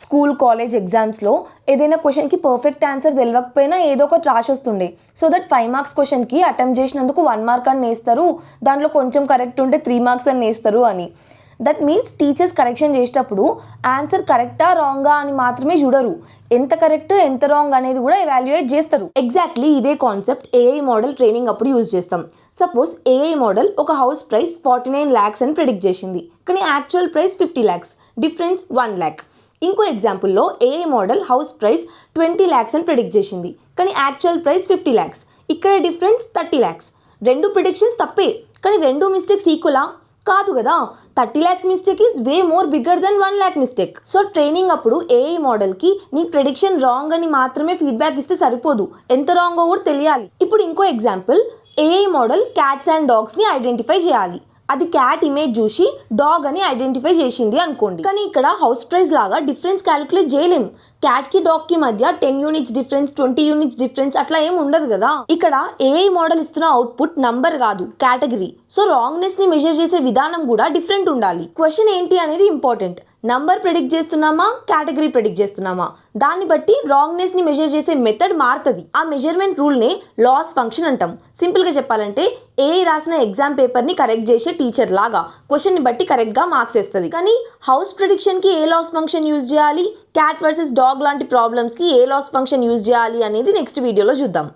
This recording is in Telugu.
స్కూల్ కాలేజ్ ఎగ్జామ్స్లో ఏదైనా క్వశ్చన్కి పర్ఫెక్ట్ ఆన్సర్ తెలియకపోయినా ఏదో ఒకటి రాసి వస్తుండే. సో దట్ 5 మార్క్స్ క్వశ్చన్కి అటెంప్ట్ చేసినందుకు 1 మార్క్ అని వేస్తారు, దాంట్లో కొంచెం కరెక్ట్ ఉంటే 3 మార్క్స్ అని వేస్తారు అని. దట్ మీన్స్ టీచర్స్ కరెక్షన్ చేసేటప్పుడు ఆన్సర్ కరెక్టా రాంగా అని మాత్రమే చూడరు, ఎంత కరెక్ట్ ఎంత రాంగ్ అనేది కూడా ఎవాల్యుయేట్ చేస్తారు. ఎగ్జాక్ట్లీ ఇదే కాన్సెప్ట్ ఏఐ మోడల్ ట్రైనింగ్ అప్పుడు యూజ్ చేస్తాం. సపోజ్ ఏఐ మోడల్ ఒక హౌస్ ప్రైస్ 49 lakhs అని ప్రిడిక్ట్ చేసింది, కానీ actual price 50 lakhs, difference 1 lakh. ఇంకో ఎగ్జాంపుల్లో AI model house price 20 lakhs అని ప్రిడిక్ట్ చేసింది, కానీ యాక్చువల్ ప్రైస్ 50 lakhs, ఇక్కడ డిఫరెన్స్ 30 lakhs. రెండు ప్రిడిక్షన్స్ తప్పే, కానీ రెండు మిస్టేక్స్ ఈక్వలా? కాదు కదా. 30 lakhs mistake is way more bigger than 1 lakh mistake. So training అప్పుడు ఏఐ మోడల్కి నీ ప్రిడిక్షన్ రాంగ్ అని మాత్రమే ఫీడ్బ్యాక్ ఇస్తే సరిపోదు, ఎంత రాంగో కూడా తెలియాలి. ఇప్పుడు ఇంకో example, AI model cats and డాగ్స్ని ఐడెంటిఫై చేయాలి. అది క్యాట్ ఇమేజ్ చూసి డాగ్ అని ఐడెంటిఫై చేసింది అనుకోండి, కానీ ఇక్కడ హౌస్ ప్రైస్ లాగా డిఫరెన్స్ క్యాలిక్యులేట్ చేయలేం. క్యాట్కి డాగ్కి మధ్య 10 units డిఫరెన్స్, 20 units డిఫరెన్స్ అట్లా ఏం ఉండదు కదా. ఇక్కడ ఏఐ మోడల్ ఇస్తున్న అవుట్పుట్ నంబర్ కాదు, కేటగిరీ. సో రాంగ్నెస్ ని మెజర్ చేసే విధానం కూడా డిఫరెంట్ ఉండాలి. క్వశ్చన్ ఏంటి అనేది ఇంపార్టెంట్. నంబర్ ప్రెడిక్ట్ చేస్తున్నామా, కేటగిరీ ప్రెడిక్ట్ చేస్తున్నామా, దాన్ని బట్టి రాంగ్నెస్ ని మెజర్ చేసే మెథడ్ మారుతుంది. ఆ మెజర్మెంట్ రూల్ నే లాస్ ఫంక్షన్ అంటాం. సింపుల్ గా చెప్పాలంటే ఏఐ రాసిన ఎగ్జామ్ పేపర్ ని కరెక్ట్ చేసే టీచర్ లాగా క్వశ్చన్ ని బట్టి కరెక్ట్ గా మార్క్స్ వేస్తుంది. కానీ హౌస్ ప్రిడిక్షన్ కి ఏ లాస్ ఫంక్షన్ యూజ్ చేయాలి, క్యాట్ వర్సెస్ డాగ్ లాంటి ప్రాబ్లమ్స్ కి ఏ లాస్ ఫంక్షన్ యూజ్ చేయాలి అనేది నెక్స్ట్ వీడియోలో చూద్దాం.